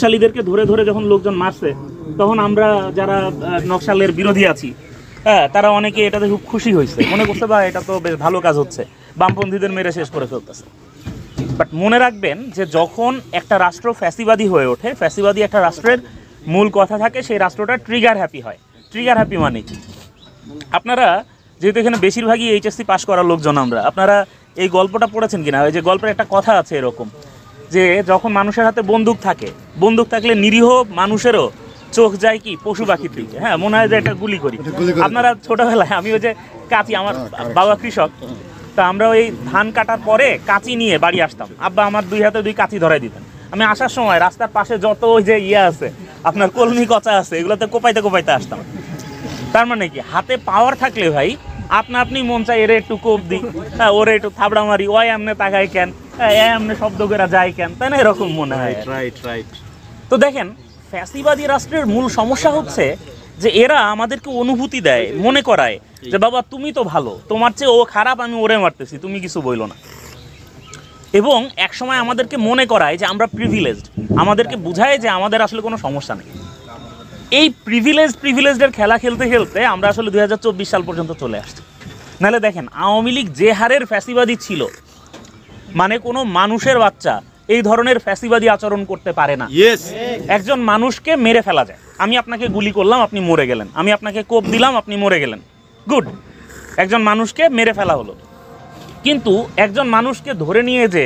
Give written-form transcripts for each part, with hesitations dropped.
নকশালীদেরকে ধরে ধরে যখন লোকজন মারছে, তখন আমরা যারা নকশালের বিরোধী আছি, হ্যাঁ, তারা অনেকে এটাতে খুব খুশি হয়েছে, মনে করছে বা এটা তো বেশ ভালো কাজ হচ্ছে, বামপন্থীদের মেরে শেষ করে ফেলতেছে। বাট মনে রাখবেন যে যখন একটা রাষ্ট্র ফ্যাসিবাদী হয়ে ওঠে, ফ্যাসিবাদী একটা রাষ্ট্রের মূল কথা থাকে সেই রাষ্ট্রটা ট্রিগার হ্যাপি হয়। ট্রিগার হ্যাপি মানে কি? আপনারা যেহেতু এখানে বেশিরভাগই এইচএসসি পাস করা লোকজন, আপনারা এই গল্পটা পড়েছেন কিনা? ওই যে গল্পের একটা কথা আছে এরকম, যে যখন মানুষের হাতে বন্দুক থাকে, বন্দুক থাকলে নিরীহ মানুষেরও চোখ যায় কি পশু পাখির দিকে, হ্যাঁ, মনে হয় যে একটা গুলি করি। আপনারা ছোটবেলায়, আমি ওই যে কাঁচি, আমার বাবা কৃষক, তা আমরা ওই ধান কাটার পরে কাঁচি নিয়ে বাড়ি আসতাম, আব্বা আমার 2 হাতে 2 কাঁচি ধরাই দিতেন। আমি আসার সময় রাস্তার পাশে যত ওই যে আছে আপনার কলমি কচা আছে, এগুলোতে কোপাইতে কোপাইতে আসতাম। তার মানে কি, হাতে পাওয়ার থাকলে ভাই আপনি মন চাই এরে একটু কোপ দিই, হ্যাঁ, ওরে একটু থাবড়া মারি, ওই এমনে তাকায় কেন, এমনে শব্দ করে যায় কেন, তাই না? এরকম মনে হয়। রাইট। তো দেখেন, ফ্যাসিবাদী রাষ্ট্রের মূল সমস্যা হচ্ছে যে এরা আমাদেরকে অনুভূতি দেয়, মনে করায় যে বাবা তুমি তো ভালো, তোমার চেয়ে ও খারাপ, আমি ওরে মারতেছি, তুমি কিছু বইলো না। এবং একসময় আমাদেরকে মনে করায় যে আমরা প্রিভিলেজড, আমাদেরকে বোঝায় যে আমাদের আসলে কোনো সমস্যা নেই। এই প্রিভিলেজডের খেলা খেলতে খেলতে আমরা আসলে 2024 সাল পর্যন্ত চলে আসছি। নাহলে দেখেন, আওয়ামী লীগ যে হারের ফ্যাসিবাদী ছিল, মানে কোনো মানুষের বাচ্চা এই ধরনের ফ্যাসিবাদী আচরণ করতে পারে না। একজন মানুষকে মেরে ফেলা যায়, আমি আপনাকে গুলি করলাম, আপনি মরে গেলেন, আমি আপনাকে কোপ দিলাম, আপনি মরে গেলেন, গুড, একজন মানুষকে মেরে ফেলা হলো। কিন্তু একজন মানুষকে ধরে নিয়ে যে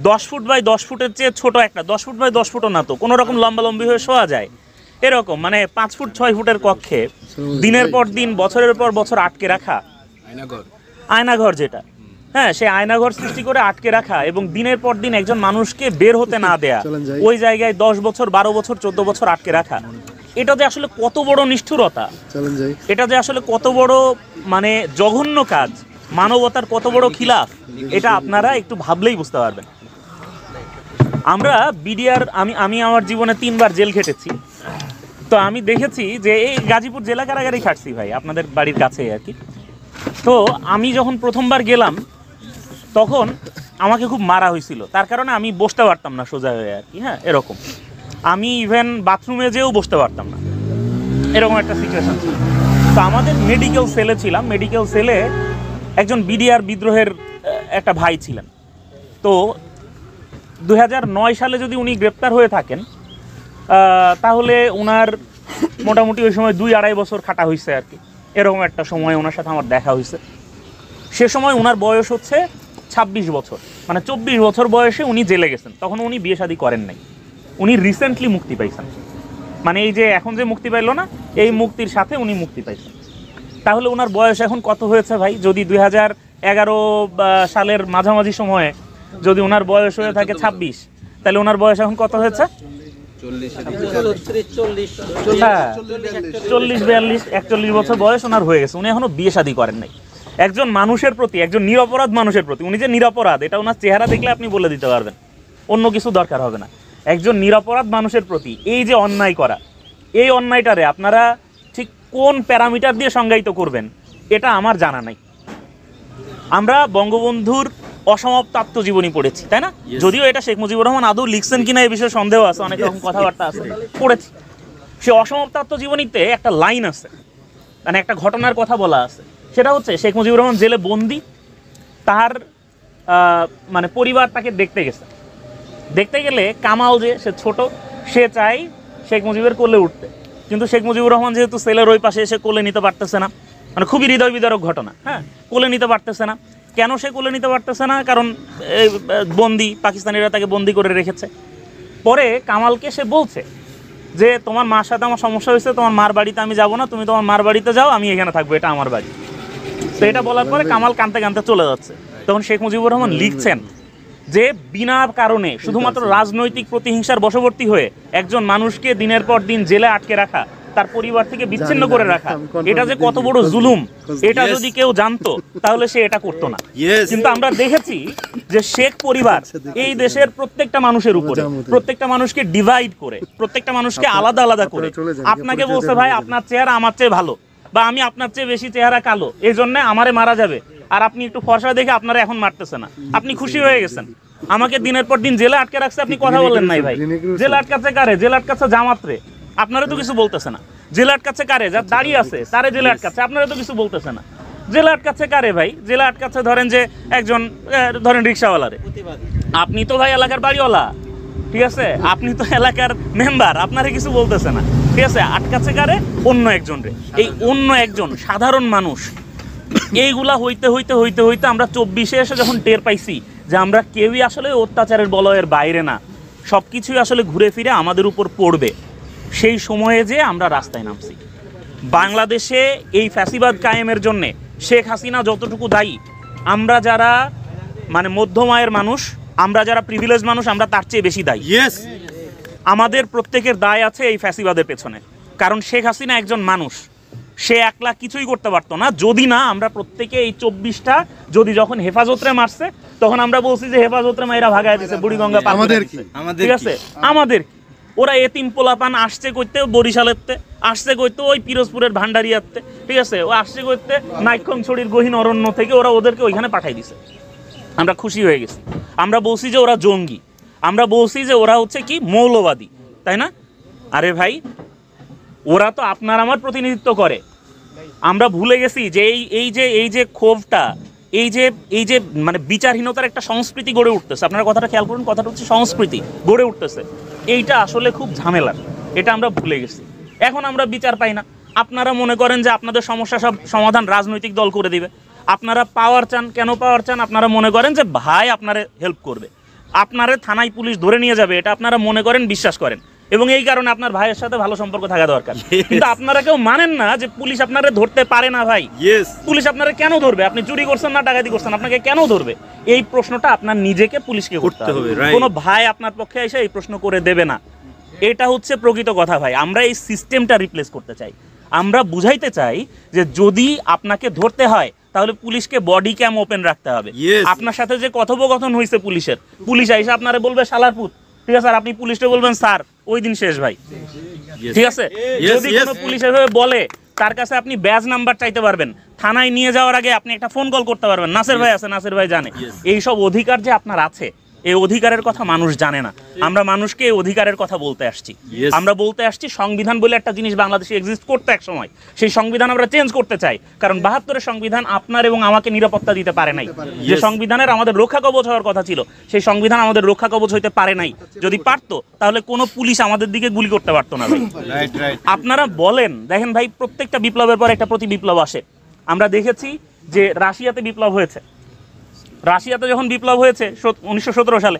10 ফুট বাই 10 ফুটের চেয়ে ছোট একটা, 10 ফুট বাই 10 ফুটও না তো, কোনো রকম লম্বালম্বি হয়ে শোয়া যায় এরকম, মানে 5 ফুট 6 ফুটের কক্ষে দিনের পর দিন, বছরের পর বছর আটকে রাখা, আয়নাঘর যেটা, হ্যাঁ, সে আয়নাঘর সৃষ্টি করে আটকে রাখা এবং দিনের পর দিন একজন মানুষকে বের হতে না দেয়া, ওই জায়গায় 10 বছর 12 বছর 14 বছর আটকে রাখা, এটা যে আসলে কত বড় নিষ্ঠুরতা, এটা যে আসলে কত বড় মানে জঘন্য কাজ, মানবতার কত বড় খিলাফ, এটা আপনারা একটু ভাবলেই বুঝতে পারবেন। আমরা বিডিআর, আমি আমার জীবনে 3 বার জেল খেটেছি। তো আমি দেখেছি যে এই গাজীপুর জেলা কারাগারেই খাটছি ভাই, আপনাদের বাড়ির কাছেই আর কি। তো আমি যখন প্রথমবার গেলাম তখন আমাকে খুব মারা হয়েছিল, তার কারণে আমি বসতে পারতাম না সোজা হয়ে আর কি, হ্যাঁ, এরকম। আমি ইভেন বাথরুমে যেও বসতে পারতাম না, এরকম একটা সিচুয়েশন ছিল। তো আমাদের মেডিকেল সেলে ছিলাম, মেডিকেল সেলে একজন বিডিআর বিদ্রোহের একটা ভাই ছিলেন। তো 2009 সালে যদি উনি গ্রেপ্তার হয়ে থাকেন, তাহলে ওনার মোটামুটি ওই সময় 2-2.5 বছর খাটা হয়েছে আর কি, এরকম একটা সময় ওনার সাথে আমার দেখা হয়েছে। সে সময় ওনার বয়স হচ্ছে 26 বছর, মানে 24 বছর বয়সে উনি জেলে গেছেন। তখন উনি বিয়ে শাদী করেন নাই, উনি রিসেন্টলি মুক্তি পাইছেন, মানে এই যে এখন যে মুক্তি পাইল না, এই মুক্তির সাথে উনি মুক্তি পাইছেন। তাহলে ওনার বয়স এখন কত হয়েছে ভাই? যদি 2011 সালের মাঝামাঝি সময়ে যদি ওনার বয়স হয়ে থাকে 26, তাহলে ওনার বয়স এখন কত হয়েছে? 40-42-41 বছর বয়স ওনার হয়ে গেছে, উনি এখনো বিয়ে শাদী করেন নাই। একজন মানুষের প্রতি, একজন নিরপরাধ মানুষের প্রতি, উনি যে নিরপরাধ এটা ওনার চেহারা দেখলে আপনি বলে দিতে পারবেন, অন্য কিছু দরকার হবে না। একজন নিরপরাধ মানুষের প্রতি এই যে অন্যায় করা, এই অন্যায়টারে আপনারা ঠিক কোন প্যারামিটার দিয়ে সংজ্ঞায়িত করবেন এটা আমার জানা নাই। আমরা বঙ্গবন্ধুর অসমাপ্ত আত্মজীবনী পড়েছি, তাই না? যদিও এটা শেখ মুজিবুর রহমান আদৌ লিখছেন কিনা এই বিষয়ে সন্দেহ আছে, অনেক রকম কথাবার্তা আছে, পড়েছি। সে অসমাপ্ত আত্মজীবনীতে একটা লাইন আছে, মানে একটা ঘটনার কথা বলা আছে, সেটা হচ্ছে শেখ মুজিবুর রহমান জেলে বন্দি, তার মানে পরিবার তাকে দেখতে গেছে। দেখতে গেলে কামাল যে সে ছোট, সে চাই শেখ মুজিবের কোলে উঠতে, কিন্তু শেখ মুজিবুর রহমান যেহেতু সেলের ওই পাশে এসে কোলে নিতে পারতেছে না, মানে খুবই হৃদয় বিদারক ঘটনা, হ্যাঁ, কোলে নিতে পারতেছে না। কেন সে কোলে নিতে পারতেছে না? কারণ বন্দি, পাকিস্তানিরা তাকে বন্দি করে রেখেছে। পরে কামালকে সে বলছে যে তোমার মার সাথে আমার সমস্যা হয়েছে, তোমার মার বাড়িতে আমি যাবো না, তুমি তোমার মার বাড়িতে যাও, আমি এখানে থাকবো, এটা আমার বাড়ি। তো এটা বলার পরে কামাল কাঁদতে কাঁদতে চলে যাচ্ছে। তখন শেখ মুজিবুর রহমান লিখছেন যে বিনা কারণে শুধুমাত্র রাজনৈতিক প্রতিহিংসার বশবর্তী হয়ে একজন মানুষকে দিনের পর দিন জেলে আটকে রাখা, তার পরিবার থেকে বিচ্ছিন্ন করে রাখা, এটা যে কত বড় জুলুম, এটা যদি কেউ জানতো তাহলে সে এটা করতো না। কিন্তু আমরা দেখেছি যে শেখ পরিবার এই দেশের প্রত্যেকটা মানুষের উপরে, প্রত্যেকটা মানুষকে ডিভাইড করে, প্রত্যেকটা মানুষকে আলাদা আলাদা করে আপনাকে বলছে ভাই আপনার চেহারা আমার চেয়ে ভালো, বা আমি আপনার চেয়ে বেশি চেহারা কালো, এই জন্য আমারে মারা যাবে, আর আপনি একটু ফর্সা দেখে আপনারা এখন মারতেছে না, আপনি খুশি হয়ে গেছেন। আমাকে দিনের পর দিন জেলে আটকে রাখছে, আপনি কথা বলেন নাই ভাই। জেলে আটকাচ্ছে কারে? জেলে আটকাচ্ছে জামাতরে, আপনারা তো কিছু বলতেছে না। জেলে আটকাচ্ছে কারে? যার দাঁড়িয়ে আছে তারে জেলে আটকাচ্ছে, আপনারা তো কিছু বলতেছে না। জেলে আটকাচ্ছে কারে ভাই? জেলে আটকাচ্ছে ধরেন যে একজন ধরেন রিক্সাওয়ালারে। আপনি তো ভাই এলাকার বাড়িওয়ালা, ঠিক আছে, আপনি তো এলাকার মেম্বার, আপনারা কিছু বলতেছে না, ঠিক আছে। আটকাচ্ছে কারে? অন্য একজন রে। এই অন্য একজন সাধারণ মানুষ। এইগুলা হইতে হইতে হইতে হইতে আমরা 24-এ এসে যখন টের পাইছি যে আমরা কেউই আসলে অত্যাচারের বলয়ের বাইরে না, সব কিছুই আসলে ঘুরে ফিরে আমাদের উপর পড়বে, সেই সময়ে যে আমরা রাস্তায় নামছি। বাংলাদেশে এই ফ্যাসিবাদ কায়েমের জন্যে শেখ হাসিনা যতটুকু দায়ী, আমরা যারা মানে মধ্যম আয়ের মানুষ, আমরা যারা প্রিভিলেজ মানুষ, আমরা তার চেয়ে বেশি দায়ী। আমাদের প্রত্যেকের দায় আছে এই ফ্যাসিবাদের পেছনে। কারণ শেখ হাসিনা একজন মানুষ, সে একলা কিছুই করতে পারতো না যদি না আমরা প্রত্যেকে এই 24টা যদি যখন হেফাজতরে মারছে তখন আমরা বলছি যে হেফাজতরে মাইরা ভাগায় দিছে বুড়িগঙ্গা পার করে দিছে, ঠিক আছে। আমাদের ওরা এতিম পোলাপান আসছে করতে বরিশালেরতে, আসছে করতে ওই পিরোজপুরের ভান্ডারিয়াতে, ঠিক আছে, ও আসছে করতে নাইক্ষংছড়ির গহীন অরণ্য থেকে, ওরা ওদেরকে ওইখানে পাঠাই দিছে। আমরা খুশি হয়ে গেছি, আমরা বলছি যে ওরা জঙ্গি, আমরা বলছি যে ওরা হচ্ছে কি মৌলবাদী, তাই না? আরে ভাই, ওরা তো আপনার আমার প্রতিনিধিত্ব করে। আমরা ভুলে গেছি যে এই যে ক্ষোভটা, এই যে মানে বিচারহীনতার একটা সংস্কৃতি গড়ে উঠতেছে। আপনারা কথাটা খেয়াল করুন, কথাটা হচ্ছে সংস্কৃতি গড়ে উঠতেছে। এইটা আসলে খুব ঝামেলার, এটা আমরা ভুলে গেছি। এখন আমরা বিচার পাই না। আপনারা মনে করেন যে আপনাদের সমস্যা সব সমাধান রাজনৈতিক দল করে দিবে। আপনারা পাওয়ার চান, কেন পাওয়ার চান? আপনারা মনে করেন যে ভাই আপনারে হেল্প করবে, আপনারে থানায় পুলিশ ধরে নিয়ে যাবে, এটা আপনারা মনে করেন, বিশ্বাস করেন, এবং এই কারণে আপনার ভাইয়ের সাথে ভালো সম্পর্ক থাকা দরকার। কিন্তু আপনারা কেউ মানেন না যে পুলিশ আপনারে ধরতে পারে না ভাই। পুলিশ আপনারা কেন ধরবে? আপনি চুরি করছেন না ডাকাতি করছেন, আপনাকে কেন ধরবে? এই প্রশ্নটা আপনার নিজেকে পুলিশকে করতে হবে। কোনো ভাই আপনার পক্ষে এসে এই প্রশ্ন করে দেবে না। এটা হচ্ছে প্রকৃত কথা ভাই। আমরা এই সিস্টেমটা রিপ্লেস করতে চাই। আমরা বুঝাইতে চাই যে যদি আপনাকে ধরতে হয় তাহলে পুলিশকে বডি ক্যাম ওপেন রাখতে হবে। আপনার সাথে যে কথোপকথন হয়েছে পুলিশের, পুলিশ আইসা আপনারা বলবে শালার পুত, ঠিক আছে, আর আপনি পুলিশকে বলবেন স্যার, ওই দিন শেষ ভাই, ঠিক আছে। যদি কোনো পুলিশ এভাবে বলে, তার কাছে আপনি ব্যাজ নাম্বার চাইতে পারবেন, থানায় নিয়ে যাওয়ার আগে আপনি একটা ফোন কল করতে পারবেন, নাসের ভাই আছে, নাসের ভাই জানে। এইসব অধিকার যে আপনার আছে, এই অধিকারের কথা মানুষ জানে না। আমরা মানুষকে এই অধিকারের কথা বলতে আসছি। আমরা বলতে আসছি সংবিধান বলে একটা জিনিস বাংলাদেশে এক্সিস্ট করতে এক সময়, সেই সংবিধান আমরা চেঞ্জ করতে চাই। কারণ 72-এর সংবিধান আপনার এবং আমাকে নিরাপত্তা দিতে পারে নাই। যে সংবিধানের আমাদের রক্ষা কবচ হওয়ার কথা ছিল, সেই সংবিধান আমাদের রক্ষা কবচ হইতে পারে নাই। যদি পারতো তাহলে কোনো পুলিশ আমাদের দিকে গুলি করতে পারতো না ভাই। আপনারা বলেন, দেখেন ভাই, প্রত্যেকটা বিপ্লবের পর একটা প্রতি বিপ্লব আসে। আমরা দেখেছি যে রাশিয়াতে বিপ্লব হয়েছে। রাশিয়াতে যখন বিপ্লব হয়েছে 1917 সালে,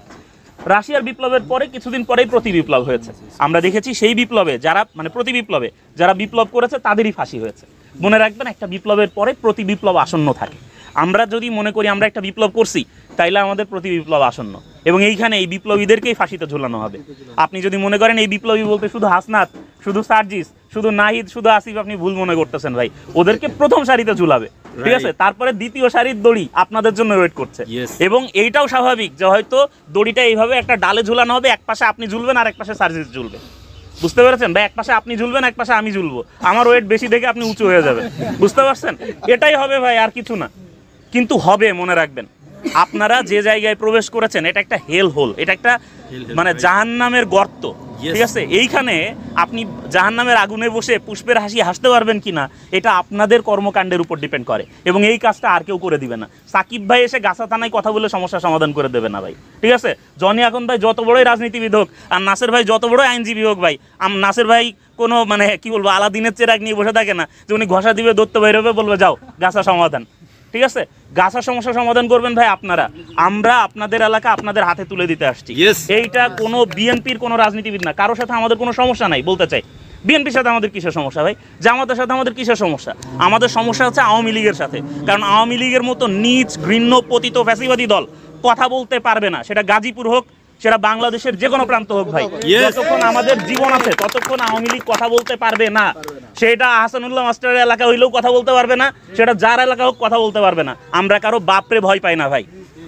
রাশিয়ার বিপ্লবের পরে কিছুদিন পরেই প্রতি বিপ্লব হয়েছে। আমরা দেখেছি সেই বিপ্লবে যারা মানে প্রতি বিপ্লবে যারা বিপ্লব করেছে তাদেরই ফাঁসি হয়েছে। মনে রাখবেন, একটা বিপ্লবের পরে প্রতি বিপ্লব আসন্ন থাকে। আমরা যদি মনে করি আমরা একটা বিপ্লব করছি, তাইলে আমাদের প্রতি বিপ্লব আসন্ন, এবং এইখানে এই বিপ্লবীদেরকেই ফাঁসিতে ঝুলানো হবে। আপনি যদি মনে করেন এই বিপ্লবী বলতে শুধু হাসনাত, শুধু সার্জিস, শুধু নাহিদ, শুধু আসিফ, আপনি ভুল মনে করতেছেন ভাই। ওদেরকে প্রথম সারিতে ঝুলাবে, ঠিক আছে, তারপরে দ্বিতীয় সারির দড়ি আপনাদের জন্য ওয়েট করছে। এবং এইটাও স্বাভাবিক যে হয়তো দড়িটা এইভাবে একটা ডালে ঝুলানো হবে, এক পাশে আপনি ঝুলবেন আর এক পাশে সার্জিস ঝুলবে, বুঝতে পেরেছেন ভাই? এক পাশে আপনি ঝুলবেন, এক পাশে আমি ঝুলবো, আমার ওয়েট বেশি দেখে আপনি উঁচু হয়ে যাবেন, বুঝতে পারছেন? এটাই হবে ভাই, আর কিছু না। কিন্তু হবে, মনে রাখবেন, আপনারা যে জায়গায় প্রবেশ করেছেন এটা একটা হেল হোল, এটা একটা মানে জাহান্নামের গর্ত, ঠিক আছে। এইখানে আপনি জাহান্নামের আগুনে বসে পুষ্পের হাসি হাসতে পারবেন কিনা এটা আপনাদের কর্মকাণ্ডের উপর ডিপেন্ড করে, এবং এই কাজটা আর কেউ করে দিবে না। সাকিব ভাই এসে গাছা থানায় কথা বলে সমস্যা সমাধান করে দেবে না ভাই, ঠিক আছে। জনি এখন ভাই যত বড়ই রাজনীতিবিদ হোক, আর নাসের ভাই যত বড়ই আইনজীবী হোক ভাই, নাসের ভাই কোনো মানে কি বলবো আলাদিনের চেরাগ নিয়ে বসে থাকে না যে উনি ঘষা দিবে, দত্ত বাইরে হবে, বলবে যাও গাছা সমাধান, ঠিক আছে। গাছা সমস্যা সমাধান করবেন ভাই আপনারা। আমরা আপনাদের এলাকা আপনাদের হাতে তুলে দিতে আসছি। এইটা কোনো বিএনপির কোনো রাজনীতিবিদ না, কারোর সাথে আমাদের কোনো সমস্যা নাই। বলতে চাই, বিএনপির সাথে আমাদের কিসের সমস্যা ভাই? জামাতের সাথে আমাদের কিসের সমস্যা? আমাদের সমস্যা হচ্ছে আওয়ামী লীগের সাথে। কারণ আওয়ামী লীগের মতো নীচ, ঘৃণ্য, পতিত, ফ্যাসিবাদী দল কথা বলতে পারবে না, সেটা গাজীপুর হোক, সেটা বাংলাদেশের যে কোনো প্রান্ত হোক ভাই। যতক্ষণ আমাদের জীবন আছে ততক্ষণ আওয়ামী লীগ কথা বলতে পারবে না। সেটা আহসানুল্লাহ মাস্টারের এলাকা হইলেও কথা বলতে পারবে না, সেটা যার এলাকা হোক কথা বলতে পারবে না। আমরা কারো বাপরে ভয় পাই না ভাই,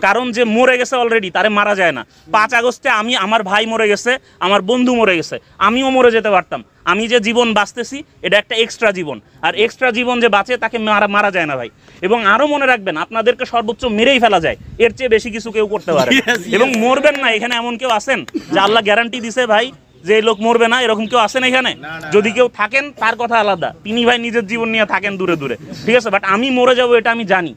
কারণ যে মরে গেছে অলরেডি তারে মারা যায় না। 5 আগস্টে আমার ভাই মরে গেছে, আমার বন্ধু মরে গেছে, আমিও মরে যেতে পারতাম। আমি যে জীবন বাঁচতেছি এটা একটা এক্সট্রা জীবন, আর এক্সট্রা জীবন যে বাঁচে তাকে মারা যায় না ভাই। এবং আরও মনে রাখবেন, আপনাদেরকে সর্বোচ্চ মেরেই ফেলা যায়, এর চেয়ে বেশি কিছু কেউ করতে পারে। এবং মরবেন না, এখানে এমন কেউ আছেন যে আল্লাহ গ্যারান্টি দিছে ভাই যে লোক মরবে না, এরকম কেউ আছেন এখানে? যদি কেউ থাকেন তার কথা আলাদা, তিনি ভাই নিজের জীবন নিয়ে থাকেন দূরে দূরে, ঠিক আছে। বাট আমি মরে যাবো এটা আমি জানি,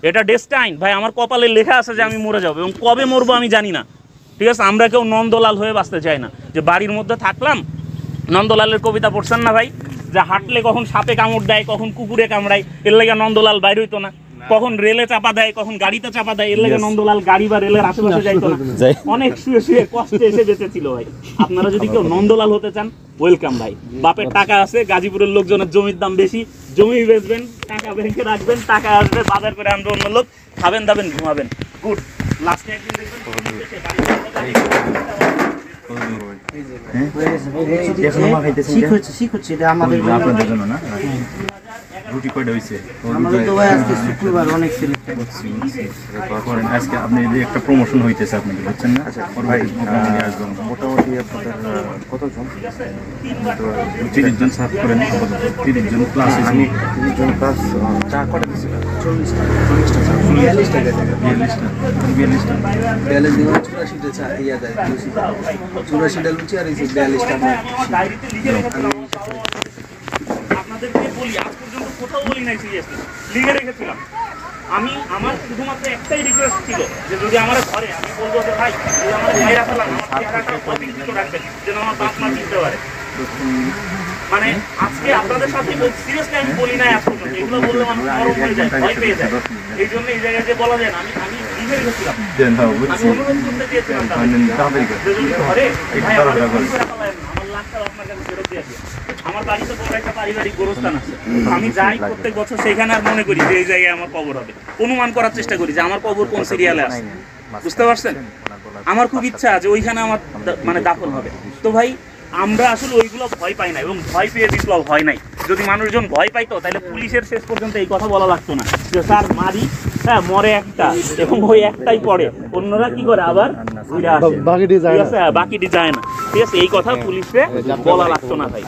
এটা ডেস্টাইন ভাই, আমার কপালে লেখা আছে যে আমি মরে যাবো, এবং কবে মরবো আমি জানি না, ঠিক আছে। আমরা কেউ নন্দলাল হয়ে বাঁচতে চাই না, যে বাড়ির মধ্যে থাকলাম। নন্দলালের কবিতা পড়ছেন না ভাই, যে হাঁটলে কখন সাপে কামড় দেয়, কখন কুকুরে কামড়ায়, এর লেগে নন্দলাল বাইর হইতো না, কখন রেলে চাপা দেয়, কখন গাড়িতে চাপা দেয়, এর লেগে নন্দলাল গাড়ি বা রেলের আশেপাশে যাইতো না, অনেক শুয়ে শুয়ে কষ্টে এসে বেঁচেছিল ভাই। আপনারা যদি কেউ নন্দলাল হতে চান, ওয়েলকাম ভাই। বাপের টাকা আছে, গাজীপুরের লোকজনের জমির দাম বেশি, জমি বেচবেন, টাকা ব্যাংকে রাখবেন, টাকা আসবে, বাজার করে আনবে অন্য লোক, খাবেন দাবেন ঘুমাবেন, গুড। লাস্টে একদিন দেখবেন রুটি কয়টা হয়েছে? আজকে আপনি একটা প্রমোশন হইতেছে আপনাদের, বুঝছেন না? মোটামুটি আপনাদের কতজন? 30 জন সার্ভ করেন, 30 জন প্লাস। 30 জন প্লাস চা কটা দিয়েছিল? 40টা 84টা চা ইয়া দেয়, 84টা লুচি আর 42টা। আপনাদেরকে বলি, আজ পর্যন্ত কোথাও বলি নাই, সিরিয়াসলি লিখে রেখেছিলাম। আমার শুধুমাত্র একটাই রিকোয়েস্ট ছিল যে যদি আমার ঘরে, আমি বলবো যে ভাই যদি আমার ভাইরা ফেলাম, আমার চেহারাটা অবিকৃত রাখবেন, যেন আমার বাপ মা চিনতে পারে। মানে আজকে আপনাদের সাথে সিরিয়াসলি আমি বলি নাই আজ পর্যন্ত, এগুলো বললে মানুষ নরম হয়ে যায়, ভয় পেয়ে যায়। এই জন্য এই জায়গায় যে বলা যায় না, আমি লিখে রেখেছিলাম, আমি অনুরোধ করতে চেয়েছিলাম ঘরে আমার লাখটা আপনার কাছে ফেরত দিয়ে আসবে। আমার বাড়িতে বড় একটা পারিবারিক গোরস্থান আছে, আমি যাই প্রত্যেক বছর সেখানে, আর মনে করি যে এই জায়গায় আমার কবর হবে, অনুমান করার চেষ্টা করি যে আমার কবর কোন সিরিয়ালে আছে, বুঝতে পারছেন? আমার খুব ইচ্ছা আছে ওইখানে আমার মানে দাফন হবে। তো ভাই আমরা আসলে ওইগুলো ভয় পাই না, এবং ভয় পেয়ে বিপ্লব হয় নাই। যদি মানুষজন ভয় পাইতো তাহলে পুলিশের শেষ পর্যন্ত এই কথা বলা লাগতো না যে স্যার মারি, হ্যাঁ মরে একটা, এবং ওই একটাই পড়ে, অন্যরা কি করে আবার বাকিটি যায় না, ঠিক আছে। এই কথা পুলিশে বলা লাগতো না ভাই।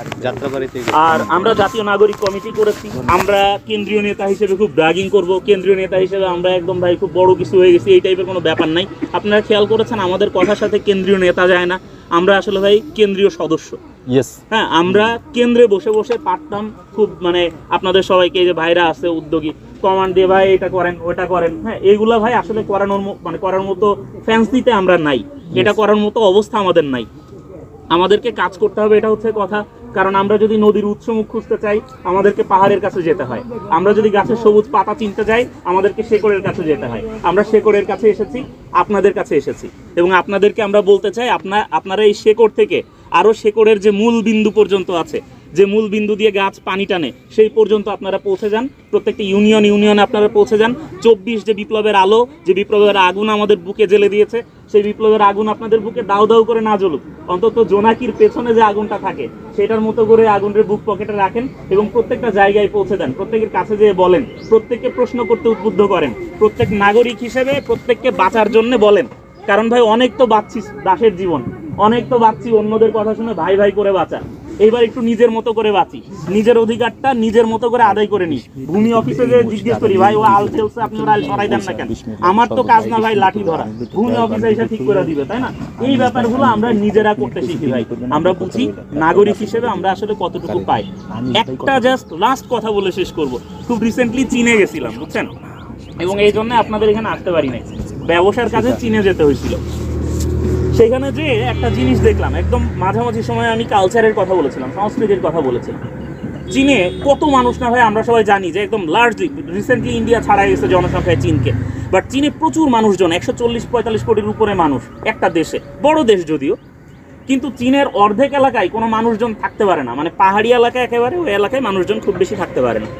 আর আমরা জাতীয় নাগরিক কমিটি করেছি, আমরা কেন্দ্রীয় নেতা হিসেবে খুব ব্র্যাগিং করব, কেন্দ্রীয় নেতা হিসেবে আমরা একদম ভাই খুব বড় কিছু হয়ে গেছি, এই টাইপের কোনো ব্যাপার নাই। আপনারা খেয়াল করেছেন আমাদের কথার সাথে কেন্দ্রীয় নেতা যায় না, আমরা আসলে ভাই কেন্দ্রীয় সদস্য। হ্যাঁ, আমরা কেন্দ্রে বসে বসে পারতাম খুব, মানে আপনাদের সবাইকে যে ভাইরা আছে উদ্যোগী, কমান্ড দিয়ে ভাই এটা করেন ওটা করেন, হ্যাঁ এইগুলা ভাই আসলে করার মতো ফ্যান্সিতে আমরা নাই, এটা করার মতো অবস্থা আমাদের নাই। আমাদেরকে কাজ করতে হবে, এটা হচ্ছে কথা। কারণ আমরা যদি নদীর উৎসমুখ খুঁজতে চাই, আমাদেরকে পাহাড়ের কাছে যেতে হয়। আমরা যদি গাছের সবুজ পাতা চিনতে চাই, আমাদেরকে শেকড়ের কাছে যেতে হয়। আমরা শেকড়ের কাছে এসেছি, আপনাদের কাছে এসেছি, এবং আপনাদেরকে আমরা বলতে চাই আপনারা এই শেকড় থেকে আরও শেকড়ের যে মূল বিন্দু পর্যন্ত আছে, যে মূল বিন্দু দিয়ে গাছ পানি টানে, সেই পর্যন্ত আপনারা পৌঁছে যান। প্রত্যেকটি ইউনিয়নে আপনারা পৌঁছে যান। 24 যে বিপ্লবের আলো, যে বিপ্লবের আগুন আমাদের বুকে জ্বেলে দিয়েছে, সেই বিপ্লবের আগুন আপনাদের বুকে দাউ দাউ করে না জ্বলুক, অন্তত জোনাকির পেছনে যে আগুনটা থাকে সেটার মতো করে আগুনের বুক পকেটে রাখেন, এবং প্রত্যেকটা জায়গায় পৌঁছে দেন। প্রত্যেকের কাছে যেয়ে বলেন, প্রত্যেককে প্রশ্ন করতে উদ্বুদ্ধ করেন, প্রত্যেক নাগরিক হিসেবে প্রত্যেককে বাঁচার জন্য বলেন। কারণ ভাই অনেক তো বাঁচছি দাসের জীবন, অনেক তো বাঁচছি অন্যদের কথা শুনে ভাই ভাই করে বাঁচা। এইবার একটু নিজের মতো করে বাঁচি, নিজের অধিকারটা নিজের মতো করে আদায় করে নিই। ভূমি অফিসে যে জিজ্ঞেস করি ভাই ও আল ফেলছে, আপনি ওরা আল সরাই দেন না কেন? আমার তো কাজ না ভাই লাঠি ধরা, ভূমি অফিসে এসে ঠিক করে দিবে, তাই না? এই ব্যাপারগুলো আমরা নিজেরা করতে শিখি ভাই। আমরা বুঝি নাগরিক হিসেবে আমরা আসলে কতটুকু পাই। একটা জাস্ট লাস্ট কথা বলে শেষ করব। খুব রিসেন্টলি চীনে গেছিলাম, বুঝছেন, এবং এই জন্য আপনাদের এখানে আসতে পারি নাই, ব্যবসার কাজে চীনে যেতে হয়েছিল। সেখানে যে একটা জিনিস দেখলাম, একদম মাঝামাঝি সময় আমি কালচারের কথা বলেছিলাম, সংস্কৃতির কথা বলেছিলাম। চীনে কত মানুষ না ভাই আমরা সবাই জানি যে একদম লার্জলি রিসেন্টলি ইন্ডিয়া ছাড়াই গেছে জনসংখ্যায় চীনকে, বাট চীনে প্রচুর মানুষজন, 140-45 কোটির উপরে মানুষ একটা দেশে, বড় দেশ যদিও, কিন্তু চীনের অর্ধেক এলাকায় কোনো মানুষজন থাকতে পারে না, মানে পাহাড়ি এলাকায় একেবারে ওই এলাকায় মানুষজন খুব বেশি থাকতে পারে না,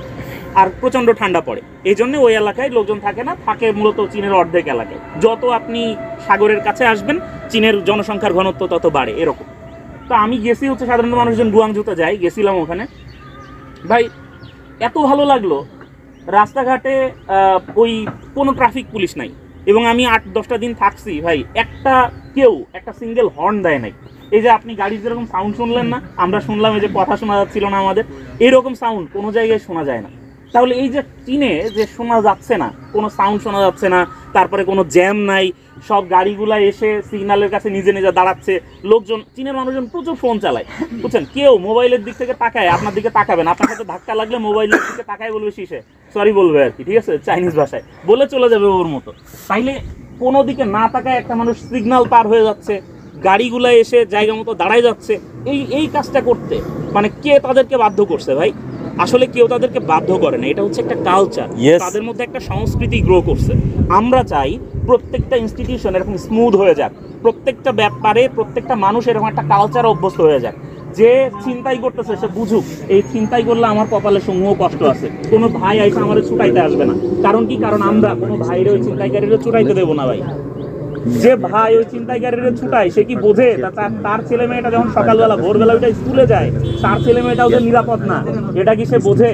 আর প্রচণ্ড ঠান্ডা পড়ে, এই জন্য ওই এলাকায় লোকজন থাকে না, থাকে মূলত চীনের অর্ধেক এলাকায়। যত আপনি সাগরের কাছে আসবেন চীনের জনসংখ্যার ঘনত্ব তত বাড়ে, এরকম। তো আমি গেছি হচ্ছে সাধারণত মানুষজন গুয়াংজুতে যাই, গেছিলাম ওখানে ভাই, এত ভালো লাগলো। রাস্তাঘাটে ওই কোনো ট্রাফিক পুলিশ নাই, এবং আমি 8-10টা দিন থাকছি ভাই, একটা সিঙ্গেল হর্ন দেয় নাই। এই যে আপনি গাড়ির যেরকম সাউন্ড শুনলেন না, আমরা শুনলাম এই যে কথা শোনা যাচ্ছিল না আমাদের, এইরকম সাউন্ড কোনো জায়গায় শোনা যায় না। তাহলে এই যে চীনে যে শোনা যাচ্ছে না, কোনো সাউন্ড শোনা যাচ্ছে না, তারপরে কোনো জ্যাম নাই, সব গাড়িগুলা এসে সিগন্যালের কাছে নিজে নিজে দাঁড়াচ্ছে, লোকজন, চীনের মানুষজন প্রচুর ফোন চালায়, বুঝছেন, কেউ মোবাইলের দিক থেকে তাকায়, আপনার দিকে তাকাবেন, আপনার সাথে ধাক্কা লাগলে মোবাইলের দিকে তাকায় বলবে শীষে সরি বলবে আর কি, ঠিক আছে, চাইনিজ ভাষায় বলে চলে যাবে ওর মতো। তাইলে কোনো দিকে না তাকায় একটা মানুষ সিগন্যাল পার হয়ে যাচ্ছে, গাড়িগুলা এসে জায়গা মতো দাঁড়ায় যাচ্ছে, এই কাজটা করতে মানে কে তাদেরকে বাধ্য করছে ভাই? আসলে কেউ তাদেরকে বাধ্য করে না, এটা হচ্ছে একটা কালচার, তাদের মধ্যে একটা সংস্কৃতি গ্রো করছে। আমরা চাই প্রত্যেকটা ইনস্টিটিউশন এরকম স্মুথ হয়ে যাক, প্রত্যেকটা ব্যাপারে প্রত্যেকটা মানুষ এরকম একটা কালচার অভ্যস্ত হয়ে যাক, যে চিন্তাই করতেছে সে বুঝুক এই চিন্তাই করলে আমার কপালে সমূহ কষ্ট আছে, কোনো ভাই আইসা আমাদের ছুটাইতে আসবে না। কারণ কি? কারণ আমরা কোনো ভাইরে ওই চিন্তাইকারীরা ছুটাইতে দেবো না ভাই। যে ভাই ওই চিন্তাইকারীরা ছুটায় সে কি বোঝে তার ছেলে মেয়েটা যখন সকালবেলা ভোরবেলা ওইটা স্কুলে যায়, তার ছেলে মেয়েটাও যে নিরাপদ না, এটা কি সে বোঝে?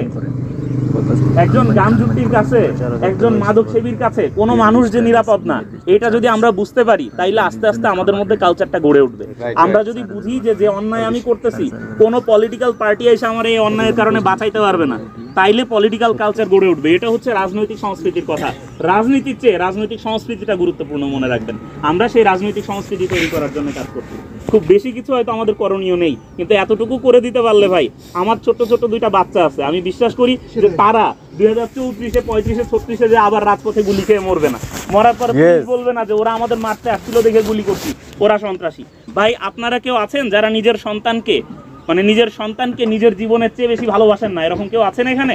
একজন গামজুটির কাছে, একজন মাদক সেবীর কাছে কোনো মানুষ যে নিরাপদ না, এটা যদি আমরা বুঝতে পারি তাইলে আস্তে আস্তে আমাদের মধ্যে কালচারটা গড়ে উঠবে। আমরা যদি বুঝি যে অন্যায় আমি করতেছি, কোনো পলিটিক্যাল পার্টি এসে আমার এই অন্যায়ের কারণে বাঁচাইতে পারবে না, তাইলে পলিটিক্যাল কালচার গড়ে উঠবে। এটা হচ্ছে রাজনৈতিক সংস্কৃতির কথা। রাজনীতির চেয়ে রাজনৈতিক সংস্কৃতিটা গুরুত্বপূর্ণ, মনে রাখবেন। আমরা সেই রাজনৈতিক সংস্কৃতি তৈরি করার জন্য কাজ করছি। খুব বেশি কিছু হয়তো আমাদের করণীয় নেই, কিন্তু এতটুকু করে দিতে পারলে ভাই, আমার ছোট্ট ছোট্ট 2টা বাচ্চা আছে, আমি বিশ্বাস করি যে তারা 2034-এ 35-এ 36-এ যে আবার রাজপথে গুলি খেয়ে মরবে না, মরার পর বলবে না যে ওরা আমাদের মারতে আসছিল দেখে গুলি করছি, ওরা সন্ত্রাসী। ভাই আপনারা কেউ আছেন যারা নিজের সন্তানকে নিজের জীবনের চেয়ে বেশি ভালোবাসেন না? এরকম কেউ আছেন এখানে?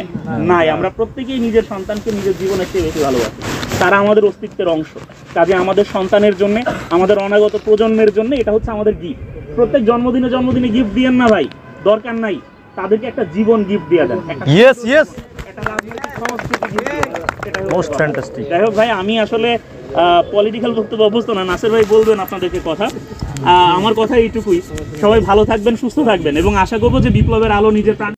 নাই। আমরা প্রত্যেকেই নিজের সন্তানকে নিজের জীবনের চেয়ে বেশি ভালোবাসি, তারা আমাদের অস্তিত্বের অংশ। কাজে আমাদের সন্তানের জন্য, আমাদের অনাগত প্রজন্মের জন্য এটা হচ্ছে আমাদের গিফট। প্রত্যেক জন্মদিনে গিফট দিয়েন না ভাই, দরকার নাই, তাদেরকে একটা জীবন গিফট দিয়ে দেন, একটা রাজনৈতিক সংস্কৃতি গিফট দিয়ে দেন। Most fantastic. যাই হোক ভাই, আমি আসলে পলিটিক্যাল বক্তব্য অভ্যস্ত না, নাসির ভাই বলবেন আপনাদেরকে কথা। আমার কথা এইটুকুই, সবাই ভালো থাকবেন, সুস্থ থাকবেন, এবং আশা করবো যে বিপ্লবের আলো নিজের প্রাণ